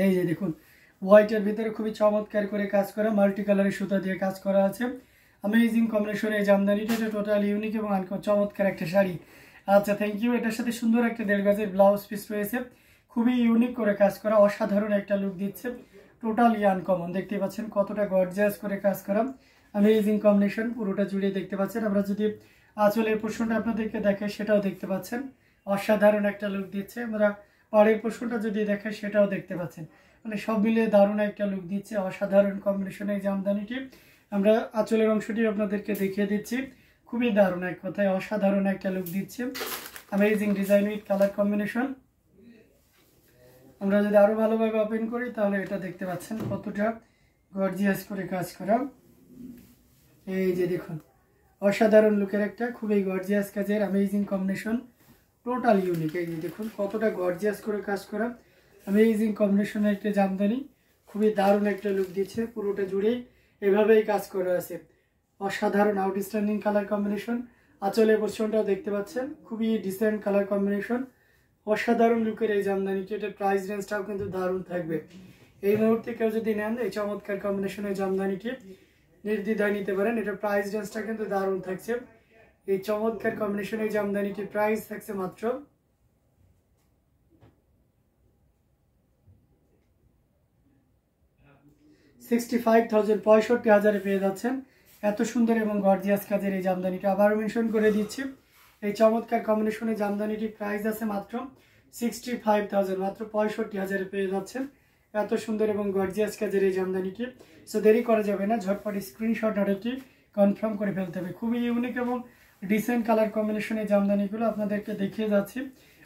এই যে দেখুন হোয়াইটের ভিতরে খুবই চমৎকার করে কাজ করা, মাল্টি কালারের সুতা দিয়ে কাজ করা আছে। অ্যামেজিং কম্বিনেশন এই জামদানিটা, এটা টোটাল ইউনিক এবং চমৎকার একটা শাড়ি। আচ্ছা, থ্যাংক ইউ। এটার সাথে সুন্দর একটা 1.5 গজের ব্লাউজ পিস রয়েছে, খুবই ইউনিক করে কাজ করা, অসাধারণ একটা লুক দিচ্ছে, টোটালি আনকমন। দেখতে পাচ্ছেন কতটা গর্জিয়াস করে কাজ করা, অ্যামেজিং কম্বিনেশন পুরোটা জুড়ে দেখতে পাচ্ছেন। আমরা যদি আঁচলের পোর্শনটা আপনাদেরকে দেখাই সেটাও দেখতে পাচ্ছেন, অসাধারণ একটা লুক দিচ্ছে। আমরা পাড়ের পোর্শনটা যদি দেখাই সেটাও দেখতে পাচ্ছেন, মানে সব মিলিয়ে দারুণ একটা লুক দিচ্ছে, অসাধারণ কম্বিনেশন এই জামদানিটি। আমরা আঁচলের অংশটি আপনাদেরকে দেখিয়ে দিচ্ছি, খুবই দারুণ, এক কথায় অসাধারণ একটা লুক দিচ্ছে, amazing design with colour combination. আমরা যদি আরো ভালোভাবে ওপেন করি তাহলে এটা দেখতে পাচ্ছেন কতটা গর্জিয়াস করে কাজ করা। এই যে দেখুন অসাধারণ লুকের একটা খুবই গর্জিয়াস কাজের অ্যামেজিং কম্বিনেশন, টোটাল ইউনিক। এই যে দেখুন কতটা গর্জিয়াস করে কাজ করা, অ্যামেজিং কম্বিনেশনের একটা জামদানি, খুবই দারুণ একটা লুক দিচ্ছে, পুরোটা জুড়েই এভাবেই কাজ করা আছে, অসাধারণ আউটস্ট্যান্ডিং কালার কম্বিনেশন। আঁচলের পোর্শনটাও দেখতে পাচ্ছেন, খুবই ডিসেন্ট কালার কম্বিনেশন, অসাধারণ লুকের এই জামদানিটি। এটার প্রাইস রেঞ্জটাও কিন্তু দারুণ থাকবে। এই মুহূর্তে কেউ যদি নেন এই চমৎকার কম্বিনেশনের জামদানিটি নির্দ্বিধায় নিতে পারেন, এটার প্রাইস রেঞ্জটা কিন্তু দারুণ থাকছে। এই চমৎকার কম্বিনেশনের জামদানিটির প্রাইস থাকছে মাত্র 65,000, 65,000 পেয়ে যাচ্ছেন। এত সুন্দর এবং গর্জিয়াস কাজের এই জামদানিটা আবারও মেনশন করে দিচ্ছি, এই চমৎকার কম্বিনেশনের জামদানিটির প্রাইস আছে মাত্র 65,000, মাত্র 65,000 পেয়ে যাচ্ছেন এত সুন্দর এবং গর্জিয়াস কাজের এই জামদানিটি। সো দেরি করা যাবে না, ঝটপট স্ক্রিনশট অর্ডারটি কনফার্ম করে ফেলতে হবে। খুবই ইউনিক এবং ডিসেন্ট কালার কম্বিনেশনের জামদানিগুলো আপনাদেরকে দেখিয়ে যাচ্ছি,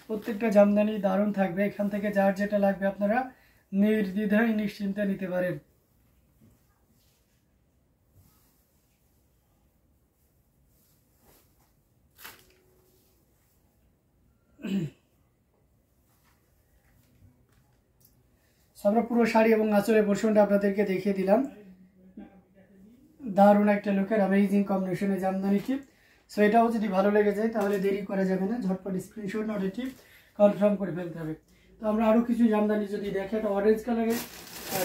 প্রত্যেকটা জামদানি দারুণ থাকবে। এখান থেকে যার যেটা লাগবে আপনারা নির্দ্বিধায় নিশ্চিন্তে নিতে পারেন। আমরা পুরো শাড়ি এবং আঁচলের পোর্শনটা আপনাদেরকে দেখিয়ে দিলাম, দারুণ একটা লুকের অ্যামেজিং কম্বিনেশনের জামদানিটি। সো এটাও যদি ভালো লেগে যায় তাহলে দেরি করা যাবে না, ঝটপট স্ক্রিনশট নোটটি কনফার্ম করে ফেলতে হবে। তো আমরা আরও কিছু জামদানি যদি দেখে, একটা অরেঞ্জ কালারের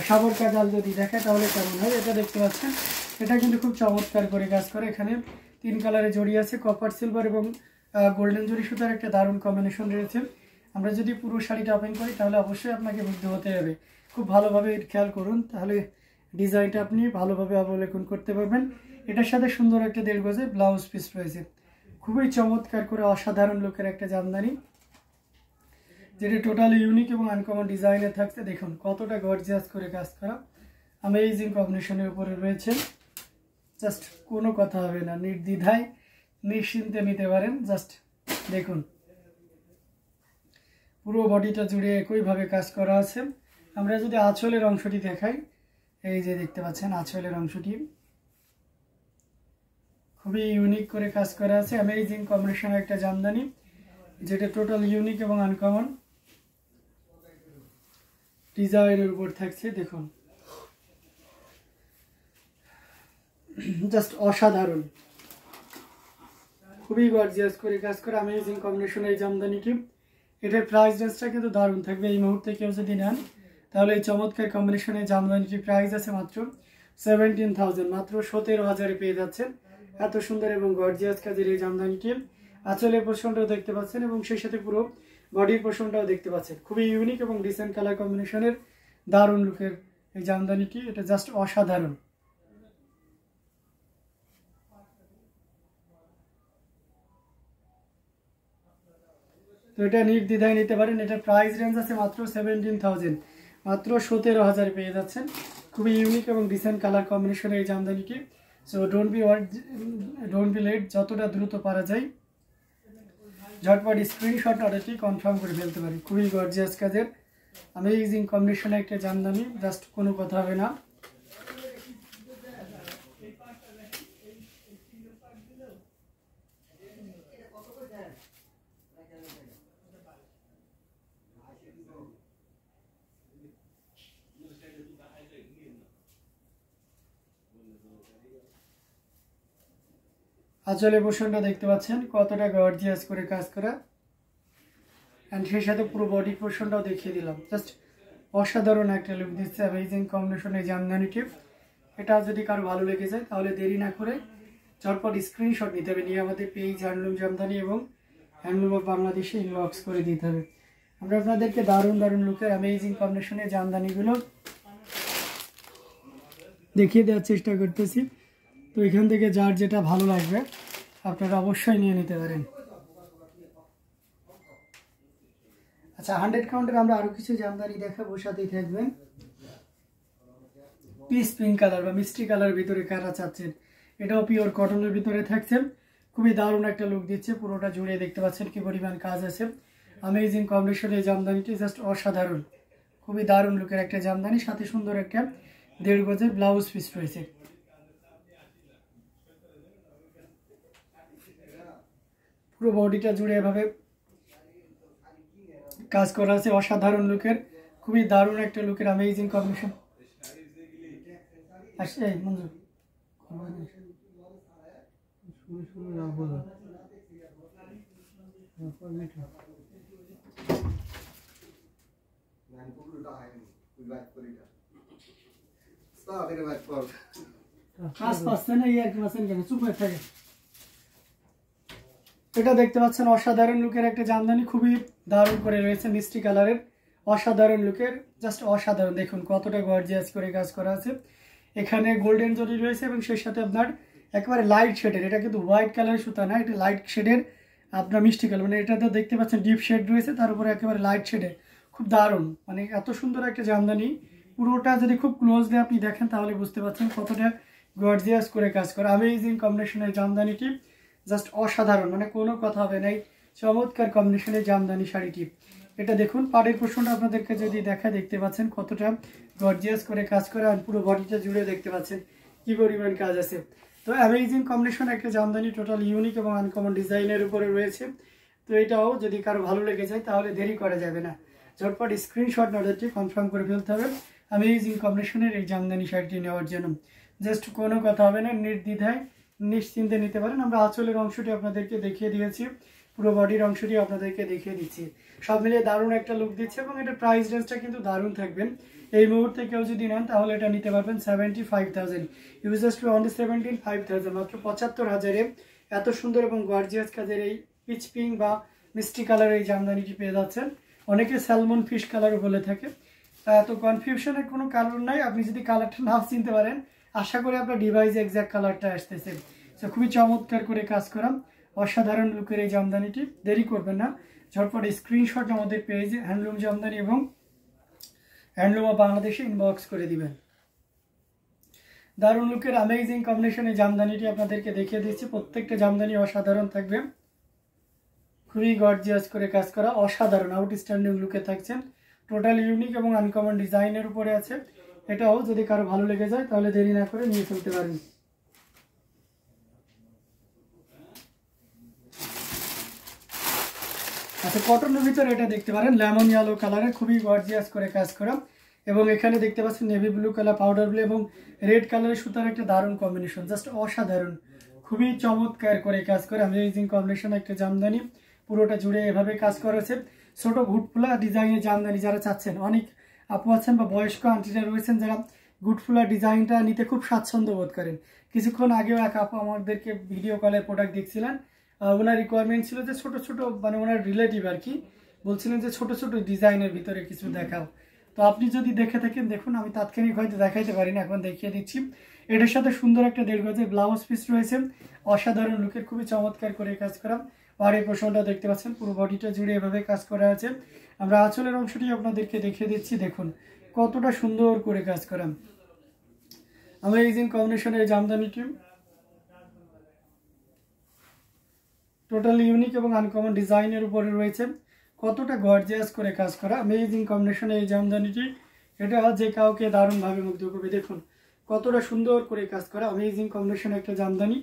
সাবর কাজাল যদি দেখে তাহলে কেমন হয়। এটা দেখতে পাচ্ছেন, এটা কিন্তু খুব চমৎকার করে কাজ করে, এখানে 3 কালারে জড়ি আছে, কপার সিলভার এবং গোল্ডেন জড়ি সুতার একটা দারুণ কম্বিনেশন রয়েছে। আমরা যদি পুরো শাড়িটা ওপেন করি তাহলে অবশ্যই আপনাকে বুঝতে হতে হবে, খুব ভালোভাবে খেয়াল করুন, তাহলে ডিজাইনটা আপনি ভালোভাবে অবলোকন করতে পারবেন। এটার সাথে সুন্দর একটা 1.5 গজের ব্লাউজ পিস রয়েছে, খুবই চমৎকার করে অসাধারণ লুকের একটা জামদানি, যেটা টোটালি ইউনিক এবং আনকমন ডিজাইনে থাকছে। দেখুন কতটা গর্জিয়াস করে কাজ করা, অ্যামেজিং কম্বিনেশনের উপরে রয়েছে, জাস্ট কোনো কথা হবে না, নির্দ্বিধায় নিশ্চিন্তে নিতে পারেন। জাস্ট দেখুন পুরো বডিটা জুড়ে একইভাবে কাজ করা আছে। আমরা যদি আঁচলের অংশটি দেখাই, এই যে দেখতে পাচ্ছেন আঁচলের অংশটি খুবই ইউনিক করে কাজ করা আছে, অ্যামেজিং কম্বিনেশনের একটা জামদানি, যেটা টোটাল ইউনিক এবং আনকমন ডিজাইনের উপর থাকছে। দেখুন জাস্ট অসাধারণ, খুবই গর্জিয়াস করে কাজ করা অ্যামেজিং কম্বিনেশনের এই জামদানিটি। এটার প্রাইস রেঞ্জটা কিন্তু দারুণ থাকবে। এই মুহূর্তে কেউ যদি নেন তাহলে এই চমৎকার কম্বিনেশনের জামদানিটির প্রাইস আছে মাত্র 17,000, মাত্র 17,000 পেয়ে যাচ্ছেন এত সুন্দর এবং গর্জিয়াস কাজের এই জামদানিটি। আঁচলের পোর্শনটাও দেখতে পাচ্ছেন এবং সেই সাথে পুরো বডির পোর্শনটাও দেখতে পাচ্ছেন, খুবই ইউনিক এবং ডিসেন্ট কালার কম্বিনেশনের দারুণ লুকের এই জামদানিটি, এটা জাস্ট অসাধারণ। তো এটা নির্দ্বিধায় নিতে পারেন, এটা প্রাইস রেঞ্জ আছে মাত্র 17,000, মাত্র 17,000 পেয়ে যাচ্ছেন, খুবই ইউনিক এবং ডিসেন্ট কালার কম্বিনেশনের এই জামদানিটি। সো ডোন্ট বি লেট, যতটা দ্রুত পারা যায় ঝটপট স্ক্রিনশট অর্ডারটি কনফার্ম করে ফেলতে পারি। খুবই গর্জিয়াস কাজের অ্যামেজিং কম্বিনেশনের একটা জামদানি, জাস্ট কোনো কথা হবে না। আঁচলের পোর্শনটা দেখতে পাচ্ছেন কতটা গর্জিয়াস করে কাজ করা, অ্যান্ড সেই সাথে পুরো বডি পোর্শনটাও দেখিয়ে দিলাম। জাস্ট অসাধারণ একটা লুক দিচ্ছে অ্যামেজিং কম্বিনেশনের জামদানিটি। এটা যদি কারো ভালো লেগে যায় তাহলে দেরি না করে ঝটপট স্ক্রিনশট নিতে হবে, নিয়ে আমাদের পেজ হ্যান্ডলুম জামদানি এবং হ্যান্ডলুম অফ বাংলাদেশে ইনবক্স করে দিতে হবে। আমরা আপনাদেরকে দারুণ দারুণ লুকের অ্যামেজিং কম্বিনেশনের জামদানিগুলো দেখিয়ে দেওয়ার চেষ্টা করতেছি। তো এখান থেকে যার যেটা ভালো লাগবে আপনারা অবশ্যই নিয়ে নিতে পারেন। আচ্ছা, 100 কাউন্টের আমরা আরো কিছু জামদানি দেখাবো, সাথেই থাকবেন। পিস পিঙ্ক কালার বা মিষ্টি কালার ভিতরে কারা চাচ্ছেন, এটাও পিওর কটনের ভিতরে থাকছে, খুবই দারুণ একটা লুক দিচ্ছে। পুরোটা জুড়ে দেখতে পাচ্ছেন কি পরিমাণ কাজ আছে। অ্যামেজিং কম্বিনেশন এই জামদানিটি জাস্ট অসাধারণ, খুবই দারুণ লুকের একটা জামদানি, সাথে সুন্দর একটা 1.5 গজের ব্লাউজ পিস রয়েছে। পুরো বডিটা জুড়ে এভাবে কাজ করা আছে, অসাধারণ লুকের, খুবই দারুণ একটা লুকের অ্যামেজিং কম্বিনেশন। আসছে মঞ্জু এটা দেখতে পাচ্ছেন অসাধারণ লুকের একটা জামদানি, খুবই দারুণ করে রয়েছে, মিষ্টি কালারের অসাধারণ লুকের, জাস্ট অসাধারণ। দেখুন কতটা গর্জিয়াস করে কাজ করা আছে। এখানে গোল্ডেন জরি রয়েছে এবং সেই সাথে আপনার একেবারে লাইট শেডের, এটা কিন্তু হোয়াইট কালারের সুতা না, এটা লাইট শেডের আপনার মিষ্টি কালার, মানে এটাতে দেখতে পাচ্ছেন ডিপ শেড রয়েছে, তার উপরে একেবারে লাইট শেডের, খুব দারুণ, মানে এত সুন্দর একটা জামদানি। পুরোটা যদি খুব ক্লোজলি আপনি দেখেন তাহলে বুঝতে পারছেন কতটা গর্জিয়াস করে কাজ করা। অ্যামেজিং কম্বিনেশনের জামদানিটি জাস্ট অসাধারণ, মানে কোনো কথা হবে না। চমৎকার কম্বিনেশনের জামদানি শাড়িটি, এটা দেখুন পাড়ের পোর্শনটা আপনাদেরকে যদি দেখা, দেখতে পাচ্ছেন কতটা গর্জিয়াস করে কাজ করা, আর পুরো বডিটা জুড়ে দেখতে পাচ্ছেন কি পরিমাণ কাজ আছে। তো অ্যামেজিং কম্বিনেশন একটা জামদানি, টোটাল ইউনিক এবং আনকমন ডিজাইনের উপরে রয়েছে। তো এটাও যদি কারো ভালো লেগে যায় তাহলে দেরি করা যাবে না, ঝটপট স্ক্রিনশট অর্ডারটি কনফার্ম করে ফেলতে হবে অ্যামেজিং কম্বিনেশনের এই জামদানি শাড়িটি নেওয়ার জন্য। জাস্ট কোনো কথা হবে না, নির্দ্বিধায় নিশ্চিন্তে নিতে পারেন। আমরা আঁচলের অংশটি আপনাদেরকে দেখিয়ে দিয়েছি, পুরো বডির অংশটি আপনাদেরকে দেখিয়ে দিচ্ছি, সব মিলিয়ে দারুণ একটা লুক দিচ্ছে এবং এটা প্রাইস রেঞ্জটা কিন্তু দারুণ থাকবেন। এই মুহূর্তে কেউ যদি নেন তাহলে এটা নিতে পারবেন 75,000, ইউজার্স টু অনলি 75,000, মাত্র 75,000-এ এত সুন্দর এবং গর্জিয়াস কাজের এই পিচ পিঙ্ক বা মিষ্টি কালার এই জামদানিটি পেয়ে যাচ্ছেন। অনেকে স্যালমন ফিশ কালারও বলে থাকে, এত কনফিউশনের কোনো কারণ নাই। আপনি যদি কালারটা নাও চিনতে পারেন, আশা করি আপনার ডিভাইসে এক্সাক্ট কালারটা আসতেছে। তো খুবই চমৎকার করে কাজ করা অসাধারণ লুকের এই জামদানিটি, দেরি করবেন না, ঝটপট স্ক্রিনশট আমাদের পেজে হ্যান্ডলুম জামদানি এবং হ্যান্ডলুম অফ বাংলাদেশে ইনবক্স করে দিবেন। দারুণ লুকের অ্যামেজিং কম্বিনেশনে জামদানিটি আপনাদেরকে দেখিয়ে দিচ্ছি, প্রত্যেকটা জামদানি অসাধারণ থাকবে, খুবই গর্জিয়াস করে কাজ করা, অসাধারণ আউটস্ট্যান্ডিং লুকে থাকছেন, টোটাল ইউনিক এবং আনকমন ডিজাইনের উপরে আছে। এটাও যদি কারো ভালো লেগে যায় তাহলে দেরি না করে নিয়ে ফেলতে পারেন। আচ্ছা, কটনের ভিতরে এটা দেখতে পারেন লেমন ইয়েলো কালারের, খুবই গর্জিয়াস করে কাজ করা, এবং এখানে দেখতে পাচ্ছেন navy blue colour, powder blue এবং রেড কালারের সুতার একটা দারুণ কম্বিনেশন, জাস্ট অসাধারণ, খুবই চমৎকার করে কাজ করে অ্যামেজিং কম্বিনেশন একটা জামদানি। পুরোটা জুড়ে এভাবে কাজ করা আছে, ছোট ঘুটফুলা ডিজাইনের জামদানি যারা চাচ্ছেন, অনেক আপু আছেন বা বয়স্ক আন্টিরা রয়েছেন যারা ঘুটফুলা ডিজাইনটা নিতে খুব স্বাচ্ছন্দ্য বোধ করেন। কিছুক্ষণ আগেও এক আপু আমাদেরকে ভিডিও কলে প্রোডাক্ট দেখছিলেন, ওনার রিকোয়ারমেন্ট ছিল যে ছোট ছোট, মানে ওনার রিলেটিভ আর কি বলছিলেন যে ছোট ছোট ডিজাইনের ভিতরে কিছু দেখাও। তো আপনি যদি দেখে থাকেন দেখুন, আমি তাৎক্ষণিক হয়তো দেখাইতে পারি না, এখন দেখিয়ে দিচ্ছি। এটার সাথে সুন্দর একটা 1.5 গজের ব্লাউজ পিস রয়েছে, অসাধারণ লুকের, খুবই চমৎকার করে কাজ করা, আর এই পোর্শনটা দেখতে পাচ্ছেন পুরো বডিটা জুড়ে এভাবে কাজ করা আছে। আমরা আঁচলের অংশটি আপনাদেরকে দেখিয়ে দিচ্ছি, দেখুন কতটা সুন্দর করে কাজ করা। অ্যামেজিং কম্বিনেশনের জামদানিটি টোটাল ইউনিক এবং আনকমন ডিজাইনের উপরে রয়েছে, কতটা গর্জিয়াস করে কাজ করা। অ্যামেজিং কম্বিনেশনে এই জামদানিটি, এটা যে কাউকে দারুণভাবে মুগ্ধ করবে। দেখুন কতটা সুন্দর করে কাজ করা, অ্যামেজিং কম্বিনেশন একটা জামদানি।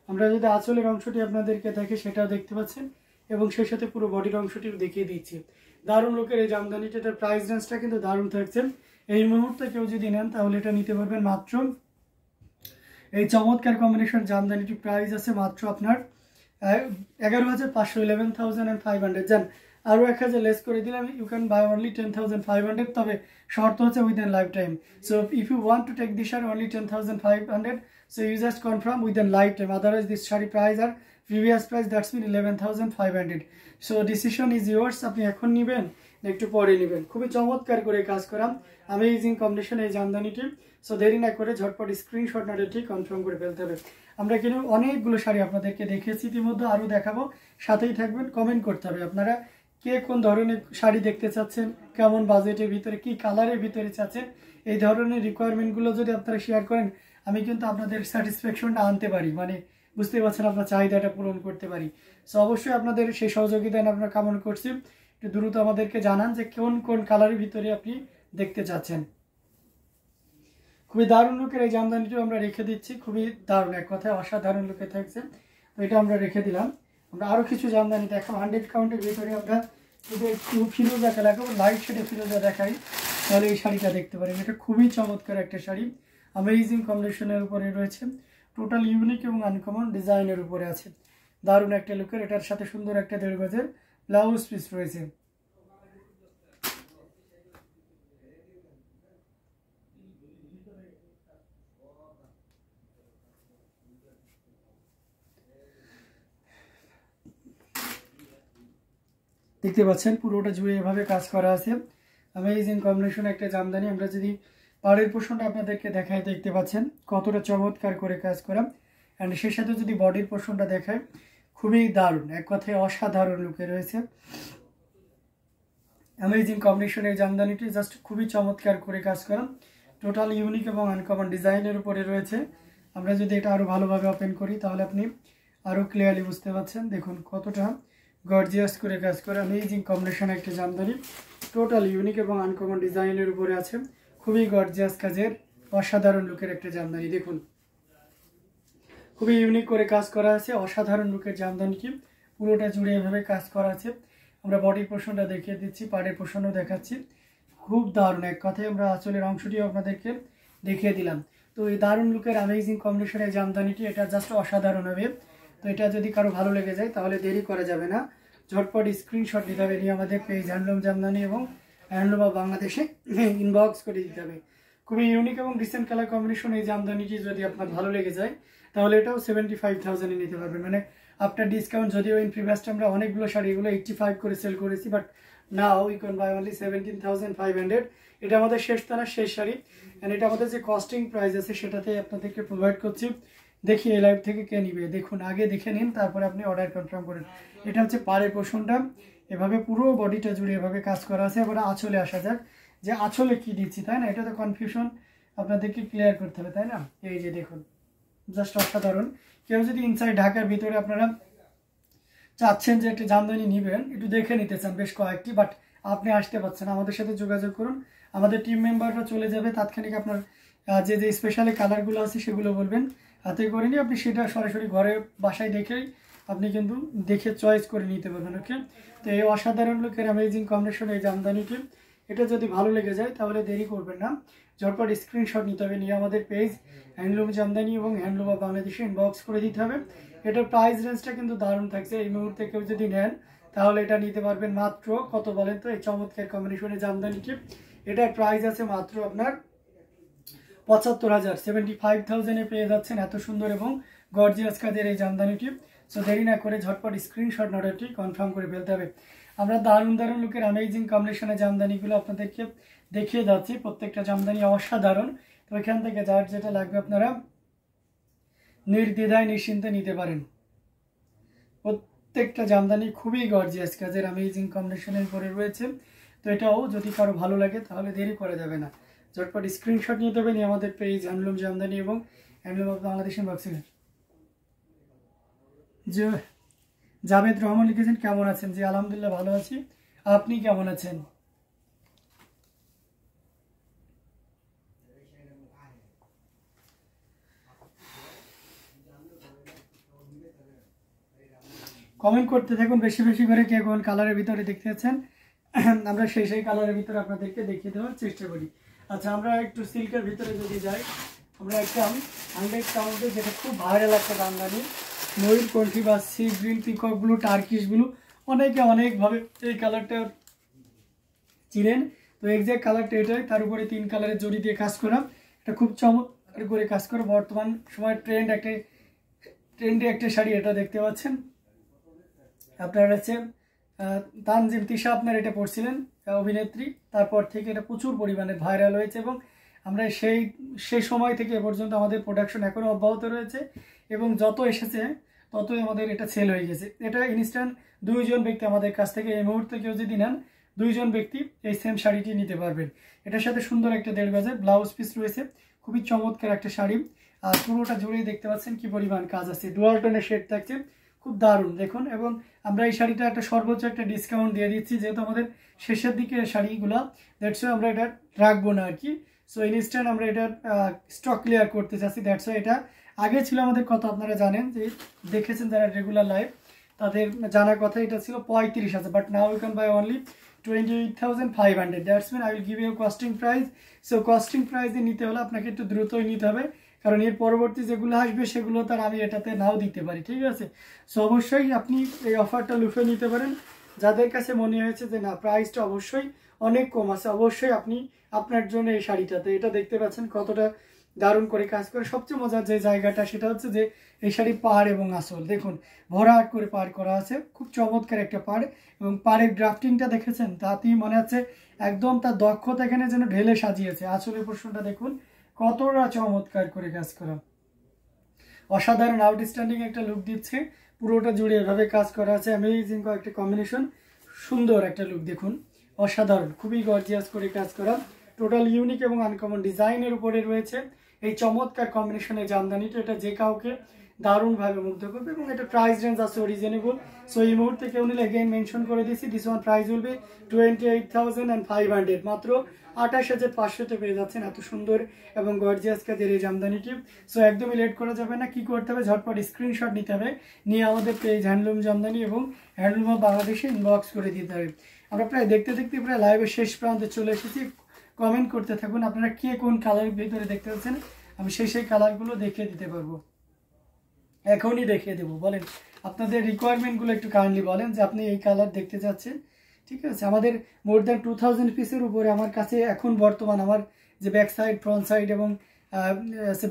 আমরা যদি আঁচলের অংশটি আপনাদেরকে দেখি সেটাও দেখতে পাচ্ছেন, এবং সেই সাথে পুরো বডির অংশটিও দেখিয়ে দিচ্ছি। দারুণ লুকের এই জামদানিটি, এটার প্রাইস রেঞ্জটা কিন্তু দারুণ থাকছে। এই মুহূর্তে কেউ যদি নেন তাহলে এটা নিতে পারবেন মাত্র, এই চমৎকার কম্বিনেশন জামদানিটি প্রাইস আছে মাত্র আপনার 11,500, 11,500 যান। আরও 1000 লেস করে দিলাম, ইউ ক্যান বাই অনলি 10,500, তবে শর্ত হচ্ছে within life time. So if you want to take this sari only 10,500, so you just confirm within lifetime, otherwise this shari price আর previous price that's mean 11,500. so decision is yours, আপনি এখন নেবেন না একটু পরে নেবেন। খুবই চমৎকার করে কাজ করা অ্যামেজিং কম্বিনেশন এই জামদানিটি। সো দেরি না করে ঝটপট স্ক্রিনশট না ঠিক কনফার্ম করে ফেলতে হবে। আমরা কিন্তু অনেকগুলো শাড়ি আপনাদেরকে দেখিয়েছি ইতিমধ্যে, আরও দেখাবো, সাথেই থাকবেন। কমেন্ট করতে হবে আপনারা কে কোন ধরনের শাড়ি দেখতে চাচ্ছেন, কেমন বাজেটের ভিতরে, কি কালারের ভিতরে চাচ্ছেন। এই ধরনের রিকোয়ারমেন্টগুলো যদি আপনারা শেয়ার করেন, আমি কিন্তু আপনাদের স্যাটিসফ্যাকশনটা আনতে পারি, মানে বুঝতে পারছেন আপনার চাহিদাটা পূরণ করতে পারি। সো অবশ্যই আপনাদের সেই সহযোগিতা আপনারা কামনা করছি। একটু দ্রুত আমাদেরকে জানান যে কোন কোন কালারের ভিতরে আপনি দেখতে চাচ্ছেন। খুবই দারুণ লুকের এই জামদানিটিও আমরা রেখে দিচ্ছি, খুবই দারুণ, এক কথায় অসাধারণ লুকে থাকছে। তো এটা আমরা রেখে দিলাম। আমরা আরও কিছু জামদানি দেখাবো 100 কাউন্টের ভিতরে। আমরা যদি একটু ফিরোজা কালার, লাইট শেডে ফিরোজা দেখাই, তাহলে এই শাড়িটা দেখতে পারেন। এটা খুবই চমৎকার একটা শাড়ি, অ্যামেজিং কম্বিনেশনের উপরে রয়েছে, টোটাল ইউনিক এবং আনকমন ডিজাইনের উপরে আছে। দারুণ একটা লুকের, এটার সাথে সুন্দর একটা 1.5 গজের ব্লাউজ পিস রয়েছে। দেখতে পাচ্ছেন পুরোটা জুড়ে এভাবে কাজ করা আছে, অ্যামেজিং কম্বিনেশন একটা জামদানি। আমরা যদি পাড়ের পোর্শনটা আপনাদেরকে দেখাই, দেখতে পাচ্ছেন কতটা চমৎকার করে কাজ করা, অ্যান্ড সেই সাথে যদি বডির পোর্শনটা দেখায়, খুবই দারুণ, এক কথায় অসাধারণ লুকে রয়েছে। অ্যামেজিং কম্বিনেশনের জামদানিটি জাস্ট খুবই চমৎকার করে কাজ করা, টোটাল ইউনিক এবং আনকমন ডিজাইনের উপরে রয়েছে। আমরা যদি এটা আরও ভালোভাবে ওপেন করি, তাহলে আপনি আরও ক্লিয়ারলি বুঝতে পারছেন। দেখুন কতটা গর্জিয়াস করে কাজ করা, অ্যামেজিং কম্বিনেশন একটা জামদানি, টোটাল ইউনিক এবং আনকমন ডিজাইনের উপরে আছে। খুবই গর্জিয়াস কাজের অসাধারণ লুকের একটা জামদানি। দেখুন খুবই ইউনিক করে কাজ করা আছে, অসাধারণ লুকের জামদানিটি পুরোটা জুড়ে এভাবে কাজ করা আছে। আমরা বডির পোর্শনটা দেখিয়ে দিচ্ছি, পাড়ের পোর্শনও দেখাচ্ছি, খুব দারুণ, এক কথায় আমরা আঁচলের অংশটিও আপনাদেরকে দেখিয়ে দিলাম। তো এই দারুণ লুকের অ্যামেজিং কম্বিনেশনের জামদানিটি এটা জাস্ট অসাধারণ হবে। তো এটা যদি কারো ভালো লেগে যায়, তাহলে দেরি করা যাবে না, ঝটপট স্ক্রিনশট নিতে হবে, নিয়ে আমাদের পেজ হ্যান্ডলুম জামদানি এবং হ্যান্ডলুম অফ বাংলাদেশে ইনবক্স করে দিতে হবে। খুবই ইউনিক এবং রিসেন্ট কালার কম্বিনেশন এই জামদানিটি যদি আপনার ভালো লেগে যায়, তাহলে এটাও 75,000-এ নিতে পারবেন। মানে আফটার ডিসকাউন্ট, যদিও ইন প্রিভিয়াস আমরা অনেকগুলো শাড়ি এগুলো 85 করে সেল করেছি, but now we can buy only 17,500। এটা আমাদের শেষ তানার শেষ শাড়ি, অ্যান্ড এটা আমাদের যে কস্টিং প্রাইস আছে সেটাতে আপনাদেরকে প্রোভাইড করছি। দেখি এই লাইভ থেকে কে নিবে, দেখুন আগে দেখে নিন, তারপরে আপনি অর্ডার কনফার্ম করেন। এটা হচ্ছে পাড়ের পোর্শনটা, এভাবে পুরো বডিটা জুড়ে এভাবে কাজ করা আছে। এবার আঁচলে আসা যাক, যে আঁচলে কি দিচ্ছি, তাই না? এটা তো কনফিউশন আপনাদেরকে ক্লিয়ার করতে হবে, তাই না? এই যে দেখুন জাস্ট অসাধারণ। কেউ যদি ইনসাইড ঢাকার ভিতরে আপনারা চাচ্ছেন যে একটা জামদানি নেবেন, একটু দেখে নিতে চান বেশ কয়েকটি, বাট আপনি আসতে পারছেন, আমাদের সাথে যোগাযোগ করুন, আমাদের টিম মেম্বাররা চলে যাবে তাৎক্ষণিক আপনার যে যে স্পেশালি কালারগুলো আছে সেগুলো বলবেন, হাতে করে নিয়ে আপনি সেটা সরাসরি ঘরে বাসায় দেখেই আপনি কিন্তু দেখে চয়েস করে নিতে পারবেন। ওকে, তো এই অসাধারণ লুকের অ্যামেজিং কম্বিনেশন এই জামদানিটি, এটা যদি ভালো লেগে যায় তাহলে দেরি করবেন না, ঝটপট স্ক্রিনশট নিতে হবে, নিয়ে আমাদের পেজ হ্যান্ডলুম জামদানি এবং হ্যান্ডলুম অফ বাংলাদেশে ইনবক্স করে দিতে হবে। এটার প্রাইস রেঞ্জটা কিন্তু দারুণ থাকছে। এই মুহূর্তে কেউ যদি নেন, তাহলে এটা নিতে পারবেন মাত্র কত বলেন তো? এই চমৎকার কম্বিনেশনের জামদানিটি, এটার প্রাইস আছে মাত্র আপনার 75,000, 75,000-এ পেয়ে যাচ্ছেন এত সুন্দর এবং গর্জিয়াস কাজের এই জামদানিটি। সো দেরি না করে ঝটপট স্ক্রিনশট অর্ডারটি কনফার্ম করে ফেলতে হবে। আমরা দারুণ দারুণ লুকের অ্যামেজিং কম্বিনেশনের জামদানিগুলো আপনাদেরকে দেখিয়ে যাচ্ছি, প্রত্যেকটা জামদানি অসাধারণ। তো এখান থেকে যার যেটা লাগবে আপনারা নির্দ্বিধায় নিশ্চিন্তে নিতে পারেন। প্রত্যেকটা জামদানি খুবই গর্জিয়াস কাজের অ্যামেজিং কম্বিনেশনের উপরে রয়েছে। তো এটাও যদি কারো ভালো লাগে তাহলে দেরি করা যাবে না, ঝটপট স্ক্রিনশট নিতে হবে, নিয়ে আমাদের পেজ হ্যান্ডলুম জামদানি এবং হ্যান্ডলুম অফ বাংলাদেশের বক্সিং। যে জাভেদ রহমান লিখেছেন কেমন আছেন? জি আলহামদুলিল্লাহ ভালো আছি, আপনি কেমন আছেন? কমেন্ট করতে থাকুন বেশি বেশি করে, কে কোন কালারের ভিতরে দেখতে চাচ্ছেন, আমরা সেই কালারের ভিতরে আপনাদেরকে দেখিয়ে দেওয়ার চেষ্টা করি। আচ্ছা, আমরা একটু সিল্কের ভিতরে যদি যাই, আমরা একটা 100 কাউন্টে যেটা খুব ভাইরাল একটা জামদানি, ময়ূরকণ্ঠী বা sea green, peacock blue, Turkish blue, অনেকে অনেকভাবে এই কালারটা চিনেন। তো এক্সাক্ট কালারটা এটাই, তার উপরে 3 কালারের জড়ি দিয়ে কাজ করা, এটা খুব চমৎকার করে কাজ করে। বর্তমান সময় ট্রেন্ডে একটা শাড়ি এটা দেখতে পাচ্ছেন। আপনার হচ্ছে তানজিম তিশা আপনার এটা পড়ছিলেন অভিনেত্রী, তারপর থেকে এটা প্রচুর পরিমাণে ভাইরাল হয়েছে এবং আমরা সেই সময় থেকে এ পর্যন্ত আমাদের প্রোডাকশন এখনও অব্যাহত রয়েছে এবং যত এসেছে ততই আমাদের এটা সেল হয়ে গেছে। এটা ইনস্ট্যান্ট 2 জন ব্যক্তি আমাদের কাছ থেকে এই মুহূর্তে কেউ যদি নেন 2 জন ব্যক্তি এই সেম শাড়িটি নিতে পারবেন। এটার সাথে সুন্দর একটা 1.5 গজের ব্লাউজ পিস রয়েছে, খুবই চমৎকার একটা শাড়ি। আর পুরোটা জুড়েই দেখতে পাচ্ছেন কি পরিমাণ কাজ আছে, ডুয়াল টোনের শেড থাকছে, খুব দারুণ দেখুন। এবং আমরা এই শাড়িটা একটা সর্বোচ্চ একটা ডিসকাউন্ট দিয়ে দিচ্ছি, যেহেতু আমাদের শেষের দিকে শাড়িগুলো, দ্যাটস ওয়াই আমরা এটা রাখবো না আর কি। সো ইনস্ট্যান্ট আমরা এটা স্টক ক্লিয়ার করতে চাচ্ছি, দ্যাটস ওয়াই। এটা আগে ছিল আমাদের কত আপনারা জানেন, যে দেখেছেন যারা রেগুলার লাইভ তাদের জানার কথা, এটা ছিল 35,000, but now you can buy only 28,500। That's mean I will give you costing price. So costing প্রাইসে নিতে হলে আপনাকে একটু দ্রুতই নিতে হবে, কারণ এর পরবর্তী যেগুলো আসবে সেগুলো তার আমি এটাতে নাও দিতে পারি, ঠিক আছে। সো অবশ্যই আপনি এই অফারটা লুফে নিতে পারেন। যাদের কাছে মনে হয়েছে যে না প্রাইসটা অবশ্যই অনেক কম আছে, অবশ্যই আপনি আপনার জন্য এই শাড়িটাতে, এটা দেখতে পাচ্ছেন কতটা দারুণ করে কাজ করে। সবচেয়ে মজার যে জায়গাটা সেটা হচ্ছে যে এই শাড়ি পাড় এবং আসল দেখুন ভরাট করে পাড় করা আছে, খুব চমৎকার একটা পাড়। এবং পাড়ের ড্রাফটিংটা দেখেছেন, তাতেই মনে হচ্ছে একদম তার দক্ষতা এখানে যেন ঢেলে সাজিয়েছে। আসলের পোর্শনটা দেখুন কতটা চমৎকার করে কাজ করা, অসাধারণ আউটস্ট্যান্ডিং একটা লুক দিচ্ছে। পুরোটা জুড়ে এভাবে কাজ করা আছে, অ্যামেজিং একটা কম্বিনেশন, সুন্দর একটা লুক দেখুন, অসাধারণ, খুবই গর্জিয়াস করে কাজ করা। টোটাল ইউনিক এবং আনকমন ডিজাইনের উপরে রয়েছে এই চমৎকার কম্বিনেশনের জামদানিটা, এটা যে কাউকে দারুণভাবে মুগ্ধ করবে। এবং এটা প্রাইস রেঞ্জ আছে রিজনেবল। সো এই মুহূর্তে কেউ নিলে এগেইন মেনশন করে দিচ্ছি, this one price will be 28,500, মাত্র 28,500-তে পেয়ে যাচ্ছেন এত সুন্দর এবং গর্জিয়াস কাজের এই জামদানিটি। সো একদমই লেট করা যাবে না, কি করতে হবে ঝটপট স্ক্রিনশট নিতে হবে, নিয়ে আমাদের পেজ হ্যান্ডলুম জামদানি এবং হ্যান্ডলুম অফ বাংলাদেশে ইনবক্স করে দিতে হবে। আমরা প্রায় দেখতে দেখতে প্রায় লাইভের শেষ প্রান্তে চলে এসেছি। কমেন্ট করতে থাকুন আপনারা কে কোন কালারের ভিতরে দেখতে পাচ্ছেন, আমি সেই কালারগুলো দেখিয়ে দিতে পারবো, এখনই দেখিয়ে দেবো। বলেন আপনাদের রিকোয়ারমেন্টগুলো একটু কাইন্ডলি বলেন যে আপনি এই কালার দেখতে চাচ্ছেন, ঠিক আছে। আমাদের মোর দ্যান 2000 পিসের উপরে আমার কাছে এখন বর্তমান আমার যে ব্যাক সাইড, ফ্রন্ট সাইড এবং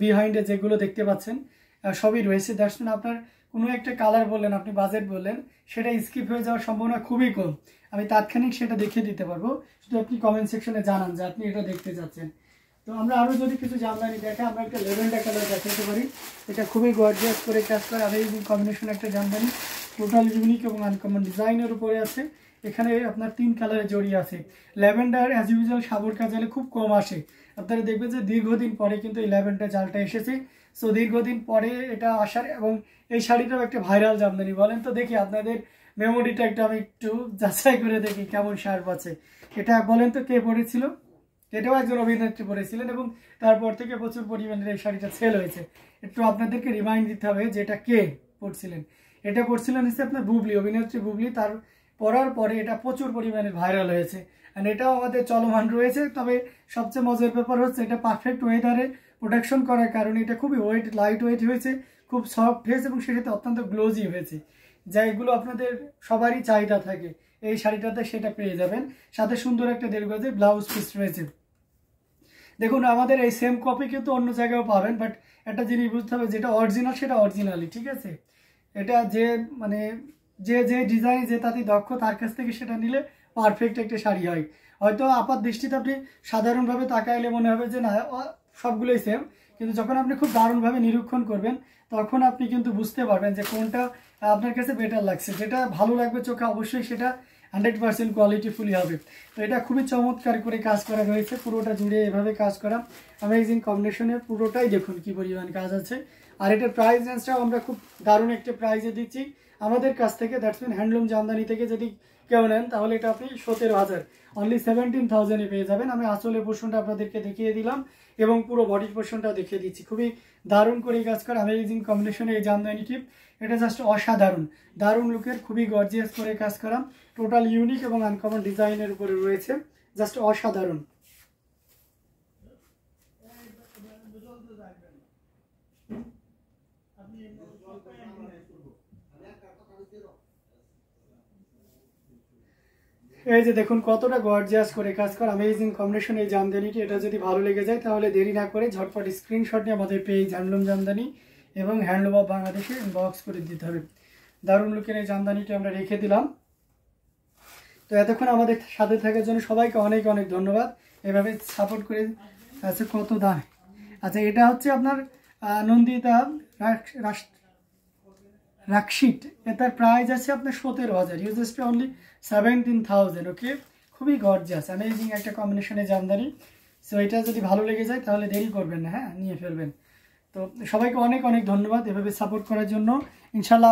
বিহাইন্ডে যেগুলো দেখতে পাচ্ছেন সবই রয়েছে। দ্যাটস মিন আপনার কোনো একটা কালার বললেন, আপনি বাজেট বললেন, সেটা স্কিপ হয়ে যাওয়ার সম্ভাবনা খুবই কম, আমি তাৎক্ষণিক সেটা দেখিয়ে দিতে পারবো, শুধু আপনি কমেন্ট সেকশনে জানান যে আপনি এটা দেখতে চাচ্ছেন। তো আমরা আরও যদি কিছু জামদানি দেখাই, আমরা একটা লেভেন্ডার কালার দেখাতে পারি, এটা খুবই গর্জিয়াস করে কাজ করে, আর এই কম্বিনেশন একটা জামদানি টোটাল ইউনিক এবং আনকমন ডিজাইনের উপরে আছে। এখানে আপনার 3 কালারের জড়ি আছে। ল্যাভেন্ডার অ্যাজ ইউজুয়াল সাবর কাজলে খুব কম আসে, আপনারা দেখবেন যে দীর্ঘদিন পরে কিন্তু এই ল্যাভেন্ডার জালটা এসেছে। সো দীর্ঘদিন পরে এটা আসার, এবং এই শাড়িটাও একটা ভাইরাল জামদানি। বলেন তো দেখি আপনাদের মেমোরিটা আমি একটু যাচাই করে দেখি কেমন শার্প আছে। এটা বলেন তো কে পরেছিল, এটাও একজন অভিনেত্রী পরেছিলেন এবং তারপর থেকে প্রচুর পরিমাণে এই শাড়িটা সেল হয়েছে। একটু আপনাদেরকে রিমাইন্ড দিতে হবে যে এটা কে পরছিলেন। এটা পরছিলেন হচ্ছে আপনার বুবলি, অভিনেত্রী বুবলি। তার পরার পরে এটা প্রচুর পরিমাণে ভাইরাল হয়েছে, আর এটাও আমাদের চলমান রয়েছে। তবে সবচেয়ে মজার ব্যাপার হচ্ছে এটা পারফেক্ট ওয়েদারে প্রোডাকশন করার কারণে এটা খুবই লাইট ওয়েট হয়েছে, খুব সফট হয়েছে এবং সেটাতে অত্যন্ত গ্লোজি হয়েছে, যেগুলো আপনাদের সবারই চাহিদা থাকে এই শাড়িটাতে, সেটা পেয়ে যাবেন। সাথে সুন্দর একটা 1.5 গজের ব্লাউজ পিস রয়েছে। দেখুন আমাদের এই সেম কপি কিন্তু অন্য জায়গায়ও পাবেন, বাট একটা জিনিস বুঝতে হবে, যেটা অরিজিনাল সেটা অরিজিনালি, ঠিক আছে। এটা যে ডিজাইন যে তাতে দক্ষ তার কাছ থেকে সেটা নিলে পারফেক্ট একটা শাড়ি হয়। হয়তো আপাত দৃষ্টিতে আপনি সাধারণভাবে তাকাইলে মনে হবে যে না সবগুলোই সেম, কিন্তু যখন আপনি খুব দারুণভাবে নিরীক্ষণ করবেন তখন আপনি কিন্তু বুঝতে পারবেন যে কোনটা আপনার কাছে বেটার লাগছে, যেটা ভালো লাগবে চোখে অবশ্যই সেটা 100% কোয়ালিটিফুলি হবে। তো এটা খুবই চমৎকার করে কাজ করা রয়েছে, পুরোটা জুড়ে এভাবে কাজ করা, অ্যামেজিং কম্বিনেশনে পুরোটাই দেখুন কি পরিমাণ কাজ আছে। আর এটার প্রাইস রেঞ্জটাও আমরা খুব দারুণ একটা প্রাইসে দিচ্ছি আমাদের কাছ থেকে। দ্যাটস মিন হ্যান্ডলুম জামদানি থেকে যদি কেউ নেন তাহলে এটা আপনি 17,000 অনলি 17,000-এ পেয়ে যাবেন। আমি আসলে পোর্শনটা আপনাদেরকে দেখিয়ে দিলাম এবং পুরো বডির পোর্শনটা দেখিয়ে দিচ্ছি। খুবই দারুণ করে কাজ করা অ্যামেজিং কম্বিনেশনে এই জামদানিটি, এটা জাস্ট অসাধারণ, দারুণ লুকের, খুবই গর্জিয়াস করে কাজ করা, টোটাল ইউনিক এবং আনকমন ডিজাইনের উপরে রয়েছে, জাস্ট অসাধারণ। এই যে দেখুন কতটা গর্জিয়াস করে কাজ করা, অ্যামেজিং কম্বিনেশন এই জামদানিটি। এটা যদি ভালো লেগে যায় তাহলে দেরি না করে ঝটপট স্ক্রিনশট নিয়ে আমাদের পেজ হ্যান্ডলুম জামদানি এবং হ্যান্ডলুম অফ বাংলাদেশে ইনবক্স করে দিতে হবে। দারুণ লুকের এই জামদানিটি আমরা রেখে দিলাম। তো এতক্ষণ আমাদের সাথে থাকার জন্য সবাইকে অনেক অনেক ধন্যবাদ। এভাবে সাপোর্ট করে আছে। কত দাম? আচ্ছা, এটা হচ্ছে আপনার নন্দিতা রাকশিট। এটার প্রাইস আছে আপনার 17,000, ইউএসপি অনলি 17,000। ওকে, খুবই গর্জিয়াস অ্যামেজিং একটা কম্বিনেশনে জামদানি। সো এটা যদি ভালো লেগে যায় তাহলে দেরি করবেন না, হ্যাঁ নিয়ে ফেলবেন। তো সবাইকে অনেক অনেক ধন্যবাদ এভাবে সাপোর্ট করার জন্য। ইনশাল্লাহ